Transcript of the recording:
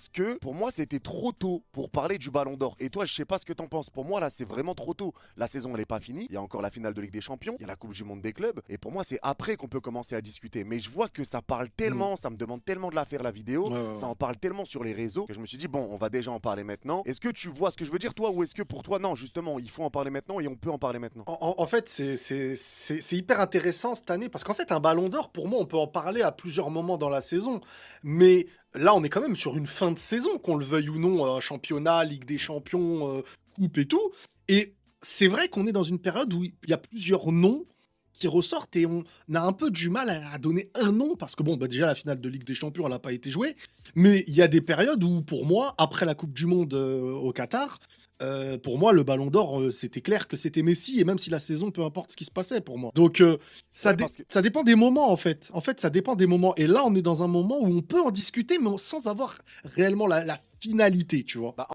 que pour moi, c'était trop tôt pour parler du Ballon d'Or. Et toi, je sais pas ce que t'en penses. Pour moi, là, c'est vraiment trop tôt. La saison, elle est pas finie. Il y a encore la finale de Ligue des Champions. Il y a la Coupe du Monde des clubs. Et pour moi, c'est après qu'on peut commencer à discuter. Mais je vois que ça parle Mm. tellement, ça me demande tellement de la faire la vidéo, Ouais, ouais, ça ouais. en parle tellement sur les réseaux que je me suis dit, bon, on va déjà en parler maintenant. Est-ce que tu vois ce que je veux dire, toi, ou est-ce que pour toi, non, justement, il faut en parler maintenant et on peut en parler maintenant? En fait, c'est hyper intéressant cette année parce qu'en fait, un ballon d'or, pour moi, on peut en parler à plusieurs moments dans la saison. Mais là, on est quand même sur une fin de saison, qu'on le veuille ou non, championnat, Ligue des Champions, coupe et tout. Et c'est vrai qu'on est dans une période où il y a plusieurs noms qui ressortent et on a un peu du mal à donner un nom parce que bon, bah déjà la finale de Ligue des Champions, elle n'a pas été jouée. Mais il y a des périodes où, pour moi, après la Coupe du Monde au Qatar, pour moi, le Ballon d'Or, c'était clair que c'était Messi et même si la saison, peu importe ce qui se passait pour moi. Donc, Ouais, parce que ça dépend des moments, en fait. En fait, ça dépend des moments. Et là, on est dans un moment où on peut en discuter, mais sans avoir réellement la finalité, tu vois. bah,